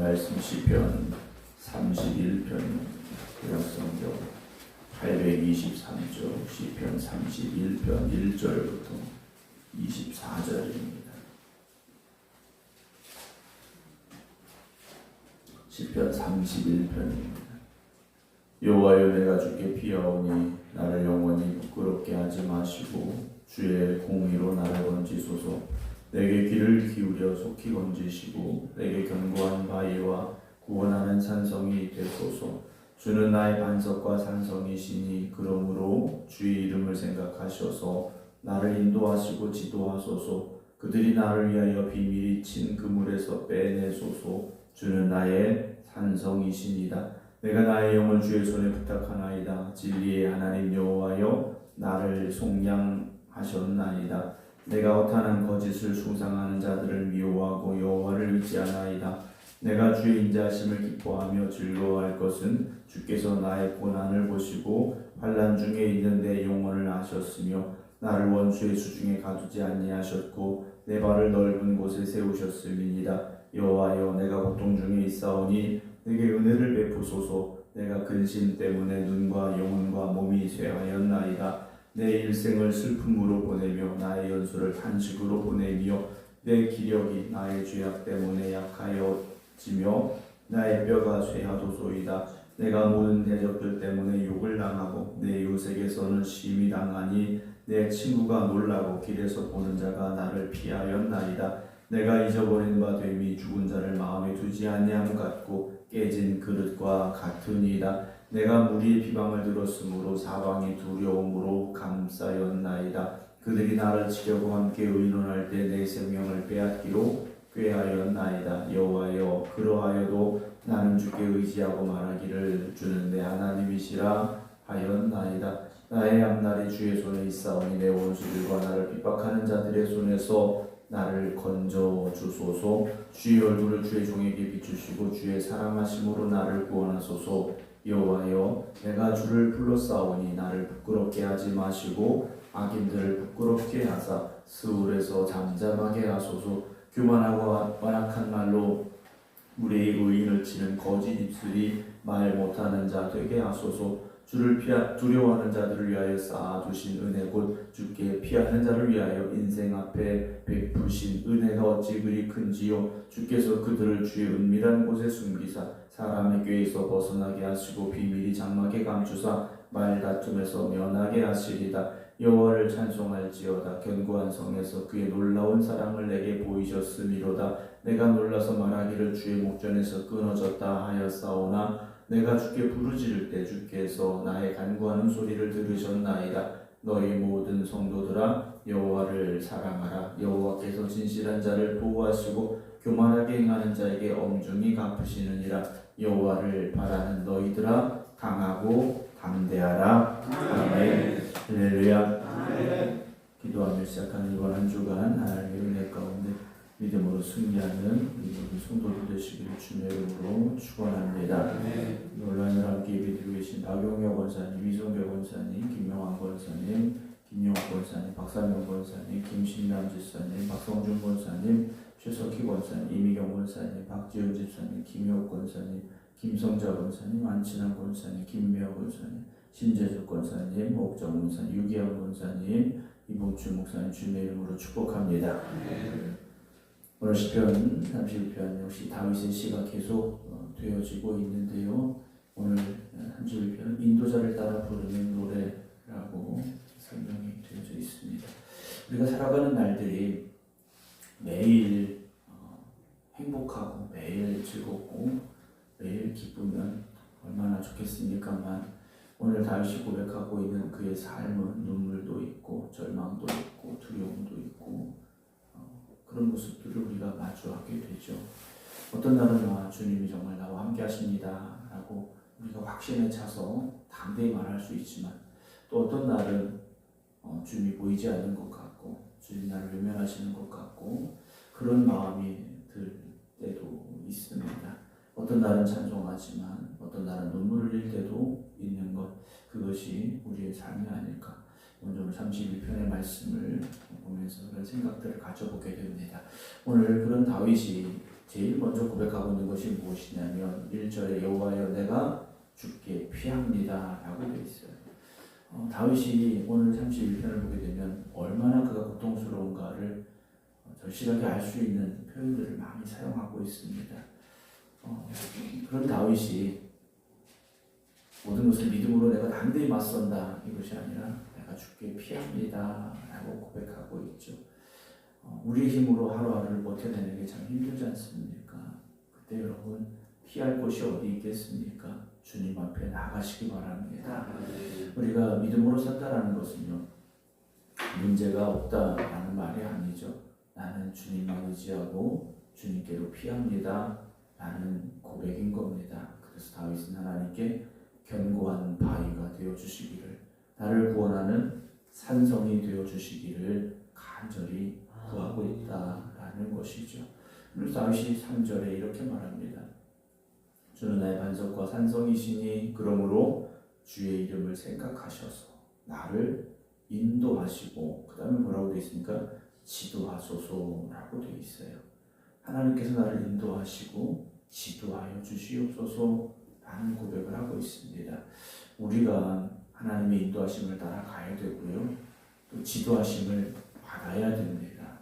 말씀 시편 31편 구약성경 823쪽 시편 31편 1절부터 24절입니다. 시편 31편입니다. 여호와여, 내가 주께 피하오니 나를 영원히 부끄럽게 하지 마시고 주의 공의로 나를 건지소서. 내게 귀를 기울여 속히 건지시고 내게 견고한 바위와 구원하는 산성이 되소서. 주는 나의 반석과 산성이시니 그러므로 주의 이름을 생각하셔서 나를 인도하시고 지도하소서. 그들이 나를 위하여 비밀히 친 그물에서 빼내소서. 주는 나의 산성이시니이다. 내가 나의 영을 주의 손에 부탁하나이다. 진리의 하나님 여호와여, 나를 속량하셨나이다. 내가 허탄한 거짓을 숭상하는 자들을 미워하고 여호와를 의지하나이다. 내가 주의 인자하심을 기뻐하며 즐거워할 것은 주께서 나의 고난을 보시고 환난 중에 있는 내 영혼을 아셨으며 나를 원수의 수중에 가두지 아니하셨고 내 발을 넓은 곳에 세우셨음이니이다. 여호와여, 내가 고통 중에 있사오니 내게 은혜를 베푸소서. 내가 근심 때문에 눈과 영혼과 몸이 쇠하였나이다. 내 일생을 슬픔으로 보내며 나의 연수를 탄식으로 보내며 내 기력이 나의 죄악 때문에 약하여지며 나의 뼈가 쇠하도소이다. 내가 모든 대적들 때문에 욕을 당하고 내 이웃에게서는 심히 당하니 내 친구가 놀라고 길에서 보는 자가 나를 피하였나이다. 내가 잊어버린 바 됨이 죽은 자를 마음에 두지 아니함 같고 깨진 그릇과 같으니이다. 내가 무리의 비방을 들었으므로 사방이 두려움으로 감싸였나이다. 그들이 나를 치려고 함께 의논할 때 내 생명을 빼앗기로 꾀하였나이다. 여호와여, 그러하여도 나는 주께 의지하고 말하기를 주는 내 하나님이시라 하였나이다. 나의 앞날이 주의 손에 있사오니 내 원수들과 나를 핍박하는 자들의 손에서 나를 건져 주소서. 주의 얼굴을 주의 종에게 비추시고 주의 사랑하심으로 나를 구원하소서. 여호와여, 내가 주를 불러싸오니 나를 부끄럽게 하지 마시고 악인들을 부끄럽게 하사 스울에서 잠잠하게 하소서. 교만하고 완악한 말로 우리의 의인을 치는 거짓 입술이 말 못하는 자 되게 하소서. 주를 두려워하는 자들을 위하여 쌓아두신 은혜 곧 주께 피하는 자를 위하여 인생 앞에 베푸신 은혜가 어찌 그리 큰지요. 주께서 그들을 주의 은밀한 곳에 숨기사 사람의 꾀에서 벗어나게 하시고 비밀이 장막에 감추사 말다툼에서 면하게 하시리다. 여호와를 찬송할지어다. 견고한 성에서 그의 놀라운 사랑을 내게 보이셨음이로다. 내가 놀라서 말하기를 주의 목전에서 끊어졌다 하였사오나 내가 주께 부르짖을 때 주께서 나의 간구하는 소리를 들으셨나이다. 너희 모든 성도들아, 여호와를 사랑하라. 여호와께서 진실한 자를 보호하시고 교만하게 행하는 자에게 엄중히 갚으시느니라. 여호와를 바라는 너희들아, 강하고 담대하라. 아멘. 할렐루야. 기도하며 시작하는 이번 한 주간 하나님의 은혜 가운데 믿음으로 승리하는 우리 모든 성도들 되시기를 주님의 이름으로 축원합니다. 논란을 함께 예배드리고 계신 박용혁 권사님, 이성배 권사님, 김명환 권사님, 김용환 권사님, 박상명 권사님, 김신남 집사님, 박성준 권사님, 최석희 권사님, 이미경 권사님, 박지훈 집사님, 김효욱 권사님, 김성자 권사님, 안친환 권사님, 김미영 권사님, 신재숙 권사님, 옥정 권사님, 유기현 권사님, 이봉주 목사님 주님의 이름으로 축복합니다. 오늘 시편 31편 역시 다윗의 시가 계속 되어지고 있는데요. 오늘 한 줄편 인도자를 따라 부르는 노래라고 설명이 되어져 있습니다. 우리가 살아가는 날들이 매일 행복하고 매일 즐겁고 매일 기쁘면 얼마나 좋겠습니까만 오늘 다윗이 고백하고 있는 그의 삶은 눈물도 있고 절망도 있고 두려움도 있고 그런 모습들을 우리가 마주하게 되죠. 어떤 날은 주님이 정말 나와 함께 하십니다 라고 우리가 확신에 차서 담대히 말할 수 있지만 또 어떤 날은 주님이 보이지 않는 것 같고 주님이 나를 외면하시는 것 같고 그런 마음이 들 때도 있습니다. 어떤 날은 찬송하지만 어떤 날은 눈물을 흘릴 때도 있는 것, 그것이 우리의 삶이 아닐까. 오늘 31편의 말씀을 보면서 그런 생각들을 가져보게 됩니다. 오늘 그런 다윗이 제일 먼저 고백하고 있는 것이 무엇이냐면 1절에 여호와여 내가 주께 피합니다 라고 되어 있어요. 다윗이 오늘 31편을 보게 되면 얼마나 그가 고통스러운가를 절실하게 알 수 있는 표현들을 많이 사용하고 있습니다. 그런 다윗이 모든 것을 믿음으로 내가 담대히 맞선다 이것이 아니라 내가 주께 피합니다 라고 고백하고 있죠. 우리의 힘으로 하루하루를 버텨내는 게 참 힘들지 않습니까? 그때 여러분 피할 곳이 어디 있겠습니까? 주님 앞에 나가시기 바랍니다. 우리가 믿음으로 산다라는 것은요 문제가 없다라는 말이 아니죠. 나는 주님만 의지하고 주님께로 피합니다 라는 고백인 겁니다. 그래서 다윗은 하나님께 견고한 바위가 되어주시기를, 나를 구원하는 산성이 되어주시기를 간절히 구하고 있다라는 것이죠. 그래서 다윗이 3절에 이렇게 말합니다. 주는 나의 반석과 산성이시니 그러므로 주의 이름을 생각하셔서 나를 인도하시고, 그 다음에 뭐라고 되어 있습니까? 지도하소서라고 되어 있어요. 하나님께서 나를 인도하시고 지도하여 주시옵소서 라는 고백을 하고 있습니다. 우리가 하나님의 인도하심을 따라가야 되고요, 또 지도하심을 받아야 됩니다.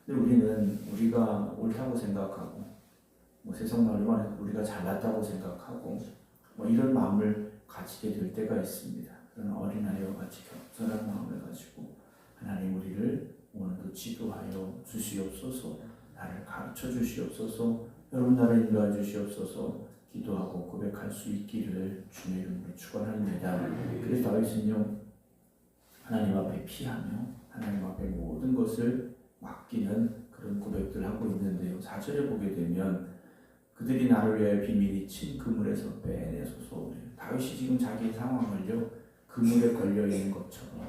근데 우리는 우리가 옳다고 생각하고 세상 말로 말해서 우리가 잘났다고 생각하고 이런 마음을 가지게 될 때가 있습니다. 그런 어린아이와 같이 겸손한 마음을 가지고 하나님 우리를 오늘도 지도하여 주시옵소서, 나를 가르쳐 주시옵소서, 여러분 나를 인도해 주시옵소서 기도하고 고백할 수 있기를 주의 이름으로 축원합니다. 그래서 다윗은요 하나님 앞에 피하며 하나님 앞에 모든 것을 맡기는 그런 고백들을 하고 있는데요, 4절에 보게 되면 그들이 나를 위하여 비밀이 친 그물에서 빼내소서. 다윗이 지금 자기 상황을요 그물에 걸려 있는 것처럼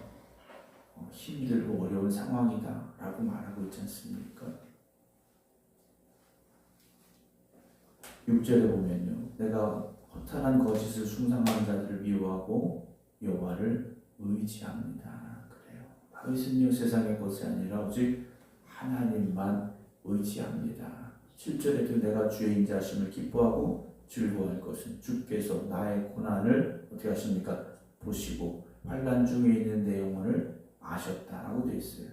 힘들고 어려운 상황이다 라고 말하고 있지 않습니까? 6절에 보면요 내가 허탄한 거짓을 숭상하는 자들을 미워하고 여호와를 의지합니다. 그래요. 다윗은요 세상의 것이 아니라 오직 하나님만 의지합니다. 7절에도 내가 주의 인자하심을 기뻐하고 즐거워할 것은 주께서 나의 고난을 어떻게 하십니까? 보시고 환난 중에 있는 내 영혼을 아셨다라고 되어 있어요.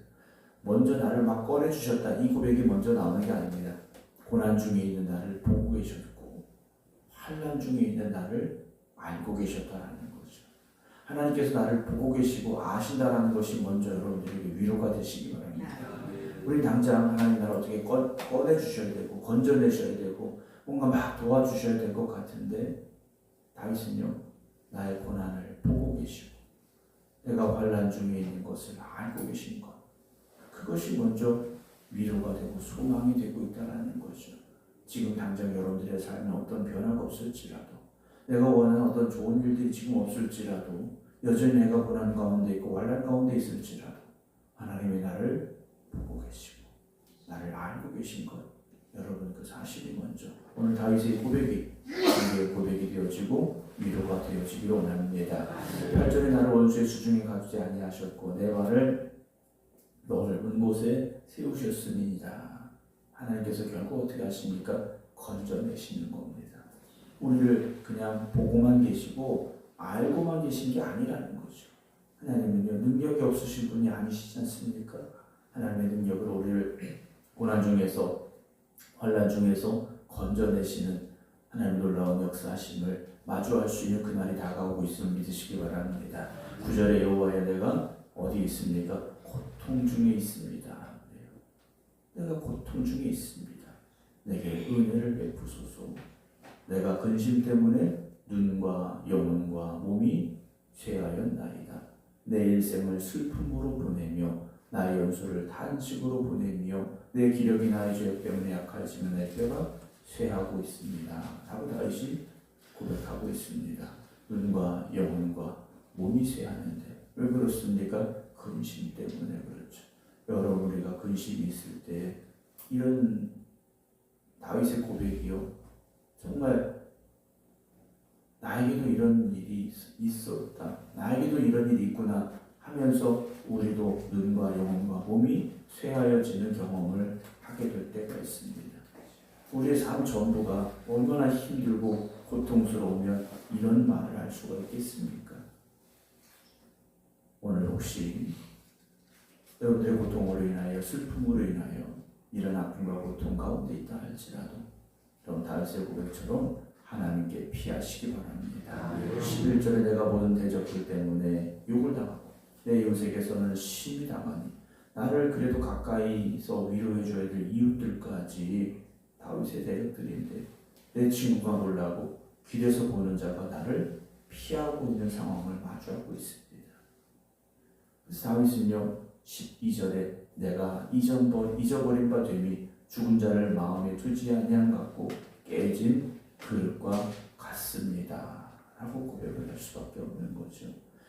먼저 나를 막 꺼내주셨다, 이 고백이 먼저 나오는 게 아닙니다. 고난 중에 있는 나를 보고 계셨고 환난 중에 있는 나를 알고 계셨다라는 거죠. 하나님께서 나를 보고 계시고 아신다라는 것이 먼저 여러분들에게 위로가 되시기 바랍니다. 우리 당장 하나님 나를 어떻게 꺼내주셔야 되고 건져내셔야 되고 뭔가 막 도와주셔야 될 것 같은데, 다윗은요 나의 고난을 보고 계시고 내가 환난 중에 있는 것을 알고 계신 것, 그것이 먼저 위로가 되고 소망이 되고 있다는 거죠. 지금 당장 여러분들의 삶에 어떤 변화가 없을지라도, 내가 원하는 어떤 좋은 일들이 지금 없을지라도, 여전히 내가 고난 가운데 있고 환난 가운데 있을지라도 하나님의 나를 보고 계시고 나를 알고 계신 것, 여러분 그 사실이 먼저 오늘 다윗의 고백이 우리의 고백이 되어지고 위로가 되어지기를 원합니다. 8절에 나를 원수의 수중에 가두지 아니하셨고 내 발을 넓은 곳에 세우셨음이니라. 하나님께서 결국 어떻게 하십니까? 건져내시는 겁니다. 우리를 그냥 보고만 계시고 알고만 계신 게 아니라는 거죠. 하나님은요 능력이 없으신 분이 아니시지 않습니까? 하나님의 능력으로 우리를 고난 중에서 환난 중에서 건져내시는 하나님 놀라운 역사하심을 마주할 수 있는 그날이 다가오고 있음을 믿으시기 바랍니다. 9절에 여호와여 내가 어디 있습니까? 고통 중에 있습니다. 내가 고통 중에 있습니다. 내게 은혜를 베푸소서. 내가 근심 때문에 눈과 영혼과 몸이 쇠하였나이다. 내 일생을 슬픔으로 보내며 나의 연소를 탄식으로 보내며 내 기력이 나의 죄 때문에 약해지며 내 뼈가 쇠하고 있습니다. 라고 다윗이 고백하고 있습니다. 눈과 영혼과 몸이 쇠하는데 왜 그렇습니까? 근심 때문에 그렇죠. 여러분 우리가 근심이 있을 때 이런 다윗의 고백이요 정말 나에게도 이런 일이 있었다, 나에게도 이런 일이 있구나 하면서 우리도 눈과 영혼과 몸이 쇠하여지는 경험을 하게 될 때가 있습니다. 우리의 삶 전부가 얼마나 힘들고 고통스러우면 이런 말을 할 수가 있겠습니까? 오늘 혹시 여러분들의 고통으로 인하여 슬픔으로 인하여 이런 아픔과 고통 가운데 있다 할지라도 여러분 다윗의 고백처럼 하나님께 피하시기 바랍니다. 11절에 내가 모든 대적들 때문에 욕을 당하고 내 이웃에게서는 심히 당하니 나를 그래도 가까이서 위로해 줘야 될 이웃들까지 다윗의 대적들인데 내 친구가 놀라고 길에서 보는 자가 나를 피하고 있는 상황을 마주하고 있습니다. 그래서 다윗은요 12절에 내가 잊어버린 바 됨이 죽은 자를 마음에 두지 아니한 같고 깨진 그릇과 같습니다 라고 고백을 할 수밖에 없는 거죠.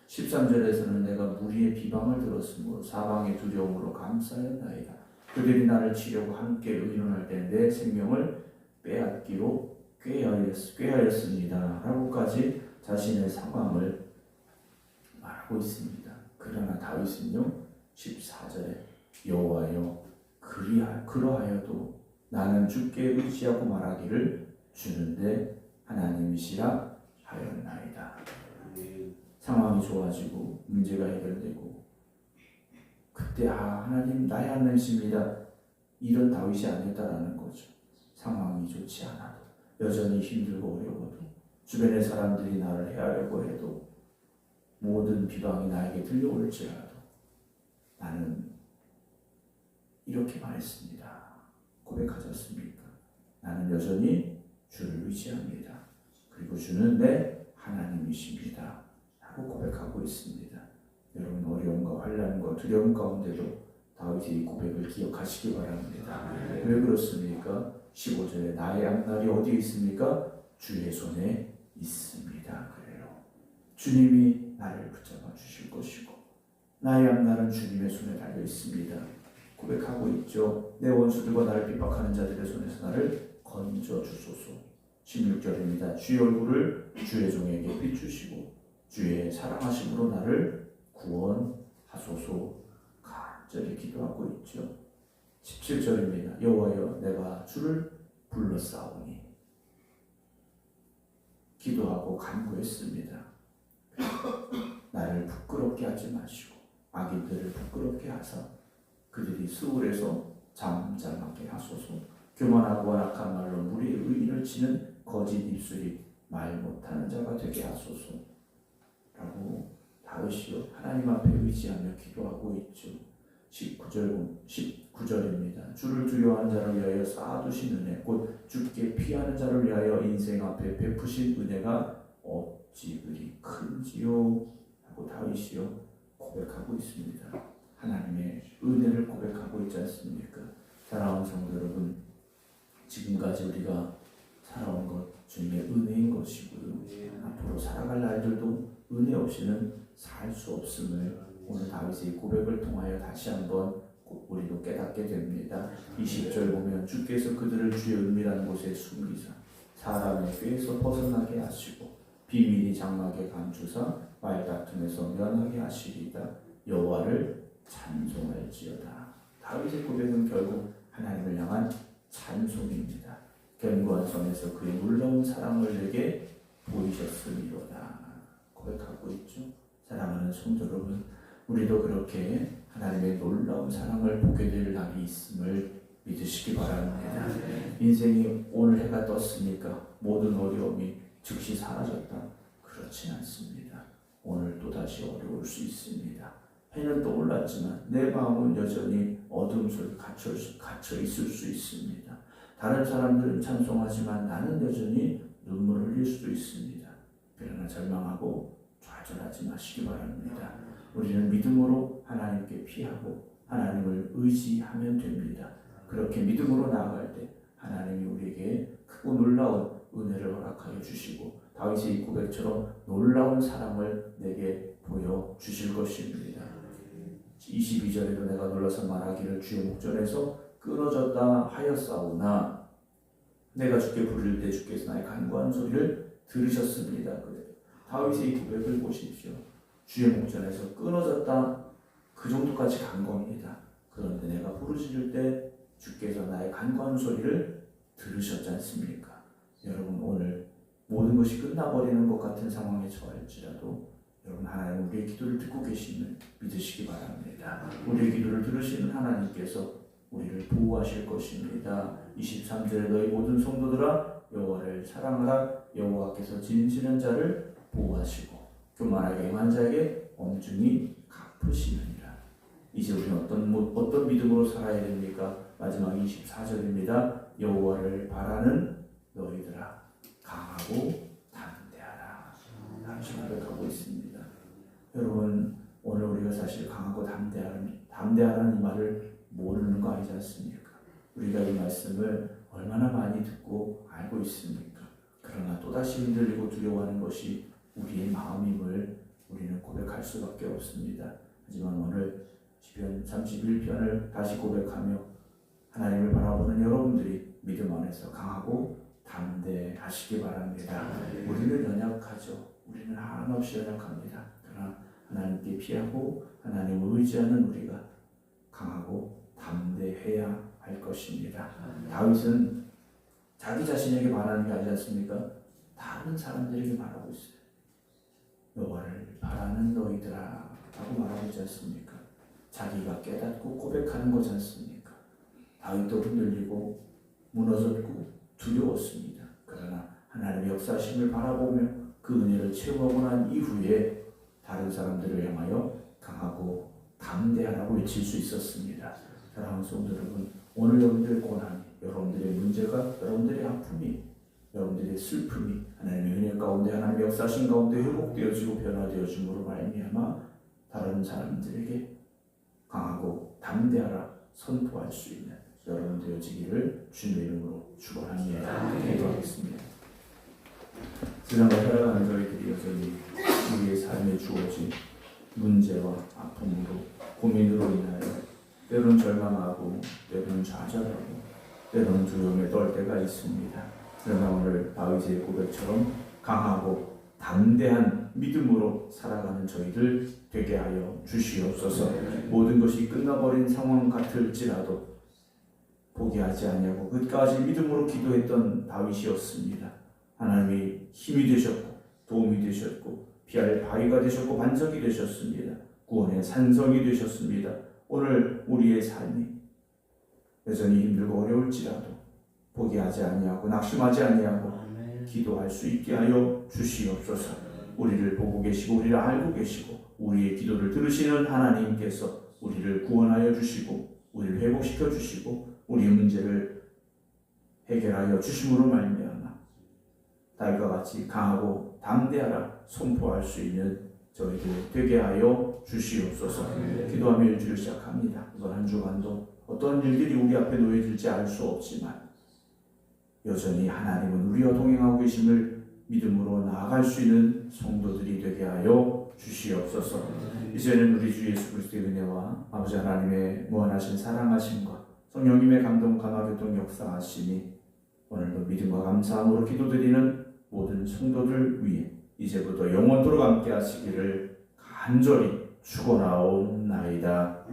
13절에서는 내가 무리의 비방을 들었으므로 사방의 두려움으로 감사하였나이다. 그들이 나를 치려고 함께 의논할 때 내 생명을 빼앗기로 꾀하였습니다 라고까지 자신의 상황을 말하고 있습니다. 그러나 다윗은요 14절에 여호와여 그러하여도 나는 주께 의지하고 말하기를 주는데 하나님이시라 하였나이다. 상황이 좋아지고 문제가 해결되고 그때 하나님 나의 하나님이십니다 이런 다윗이 아니었다라는 거죠. 상황이 좋지 않아도 여전히 힘들고 어려워도 주변의 사람들이 나를 해하려고 해도 모든 비방이 나에게 들려올지라도 나는 이렇게 말했습니다. 고백하셨습니까? 나는 여전히 주를 의지합니다. 그리고 주는 내 하나님이십니다 하고 고백하고 있습니다. 여러분 어려움과 환난과 두려움 가운데도 다윗의 이 고백을 기억하시기 바랍니다. 왜 그렇습니까? 15절에 나의 앞날이 어디에 있습니까? 주의 손에 있습니다. 그래요. 주님이 나를 붙잡아 주실 것이고 나의 앞날은 주님의 손에 달려 있습니다. 고백하고 있죠. 내 원수들과 나를 핍박하는 자들의 손에서 나를 건져 주소서. 16절입니다. 주의 얼굴을 주의 종에게 비추시고 주의 사랑하심으로 나를 구원하소서. 간절히 기도하고 있죠. 17절입니다. 여호와여 내가 주를 불렀사오니 기도하고 간구했습니다. 나를 부끄럽게 하지 마시고 악인들을 부끄럽게 하사 그들이 스울에서 잠잠하게 하소서. 교만하고 악한 말로 무리의 의인을 치는 거짓 입술이 말 못하는 자가 되게 하소서 라고 다윗이요 하나님 앞에 의지하며 기도하고 있죠. 19절입니다. 주를 두려워하는 자를 위하여 쌓아두신 은혜 곧 주께 피하는 자를 위하여 인생 앞에 베푸신 은혜가 어찌 그리 큰지요 하고 다윗이요 고백하고 있습니다. 하나님의 은혜를 고백하고 있지 않습니까? 사랑하는 성도 여러분, 지금까지 우리가 살아온 것 주님의 은혜인 것이고요. 앞으로 살아갈 날들도 은혜 없이는 살 수 없음을 오늘 다윗의 고백을 통하여 다시 한번 우리도 깨닫게 됩니다. 20절 보면 주께서 그들을 주의 은밀한 곳에 숨기사 사람의 꾀에서 벗어나게 하시고 비밀이 장막에 감추사 말다툼에서 면하게 하시리다. 여호와를 찬송할지어다. 다윗의 고백은 결국 하나님을 향한 찬송입니다. 견고한 성에서 그의 놀라운 사랑을 내게 보이셨으리로다 고백하고 있죠. 사랑하는 성도 여러분, 우리도 그렇게 하나님의 놀라운 사랑을 보게 될 날이 있음을 믿으시기 바랍니다. 인생이 오늘 해가 떴으니까 모든 어려움이 즉시 사라졌다? 그렇지 않습니다. 오늘 또다시 어려울 수 있습니다. 해는 떠올랐지만 내 마음은 여전히 어둠 속에 갇혀 있을 수 있습니다. 다른 사람들은 찬송하지만 나는 여전히 눈물을 흘릴 수도 있습니다. 그러나 절망하고 좌절하지 마시기 바랍니다. 우리는 믿음으로 하나님께 피하고 하나님을 의지하면 됩니다. 그렇게 믿음으로 나아갈 때 하나님이 우리에게 크고 놀라운 은혜를 허락하여 주시고 다윗의 이 고백처럼 놀라운 사랑을 내게 보여주실 것입니다. 22절에도 내가 놀라서 말하기를 주의 목전에서 끊어졌다 하였사오나 내가 주께 부를 때 주께서 나의 간구하는 소리를 들으셨습니다. 그래요. 다윗의 이 고백을 보십시오. 주의 목전에서 끊어졌다 그 정도까지 간 겁니다. 그런데 내가 부르짖을 때 주께서 나의 간구하는 소리를 들으셨지 않습니까? 여러분, 오늘 모든 것이 끝나버리는 것 같은 상황에 처할지라도 여러분, 하나님 우리의 기도를 듣고 계심을 믿으시기 바랍니다. 우리의 기도를 들으시는 하나님께서 우리를 보호하실 것입니다. 23절에 너희 모든 성도들아 여호와를 사랑하라. 여호와께서 진실한 자를 보호하시고 교만하게 행한 자에게 엄중히 갚으시느니라. 이제 우리는 어떤 믿음으로 살아야 됩니까? 마지막 24절입니다. 여호와를 바라는 너희들아 강하고 담대하라. 다시 고백하고 있습니다. 여러분, 오늘 우리가 사실 강하고 담대하라는 이 말을 모르는 거 아니지 않습니까? 우리가 이 말씀을 얼마나 많이 듣고 알고 있습니까? 그러나 또다시 흔들리고 두려워하는 것이 우리의 마음임을 우리는 고백할 수밖에 없습니다. 하지만 오늘 시편 31편을 다시 고백하며 하나님을 바라보는 여러분들이 믿음 안에서 강하고 담대하시기 바랍니다. 우리는 연약하죠. 우리는 한없이 연약합니다. 그러나 하나님께 피하고 하나님을 의지하는 우리가 강하고 담대해야 할 것입니다. 다윗은 자기 자신에게 말하는 게 아니지 않습니까? 다른 사람들에게 말하고 있어요. 여호와를 바라는 너희들아 라고 말하고 있지 않습니까? 자기가 깨닫고 고백하는 거지 않습니까? 다윗도 흔들리고 무너졌고 두려웠습니다. 그러나 하나님의 역사심을 바라보며 그 은혜를 체험하고 난 이후에 다른 사람들을 향하여 강하고 담대하라고 외칠 수 있었습니다. 사랑하는 성도 여러분, 오늘 여러분들의 고난이, 여러분들의 문제가, 여러분들의 아픔이, 여러분들의 슬픔이 하나님의 은혜 가운데, 하나님의 역사심 가운데 회복되어지고 변화되어짐으로 말미암아 다른 사람들에게 강하고 담대하라 선포할 수 있는 여러분 되어지기를 주님의 이름으로 축원합니다. 기도하겠습니다. 세상을 살아가는 저희들이 여전히 우리의 삶에 주어진 문제와 아픔으로, 고민으로 인하여 때로는 절망하고 때로는 좌절하고 때로는 두려움에 떨 때가 있습니다. 그러나 오늘 다윗의 고백처럼 강하고 담대한 믿음으로 살아가는 저희들 되게 하여 주시옵소서. 모든 것이 끝나버린 상황 같을지라도 포기하지 아니하고 끝까지 믿음으로 기도했던 다윗이었습니다. 하나님이 힘이 되셨고 도움이 되셨고 피할 바위가 되셨고 반석이 되셨습니다. 구원의 산성이 되셨습니다. 오늘 우리의 삶이 여전히 힘들고 어려울지라도 포기하지 아니하고 낙심하지 아니하고 기도할 수 있게 하여 주시옵소서. 우리를 보고 계시고 우리를 알고 계시고 우리의 기도를 들으시는 하나님께서 우리를 구원하여 주시고 우리를 회복시켜 주시고 우리의 문제를 해결하여 주심으로 말미암아 다윗과 같이 강하고 담대하라 선포할 수 있는 저희들 되게 하여 주시옵소서. 기도하며 일주를 시작합니다. 이번 한 주간도 어떤 일들이 우리 앞에 놓여질지 알 수 없지만 여전히 하나님은 우리와 동행하고 계심을 믿음으로 나아갈 수 있는 성도들이 되게 하여 주시옵소서. 이제는 우리 주 예수 그리스도의 은혜와 아버지 하나님의 무한하신 사랑하심과 성령님의 감동 감화교통 역사하심이 오늘도 믿음과 감사함으로 기도드리는 모든 성도들 위해 이제부터 영원토록 함께 하시기를 간절히 축원하옵나이다.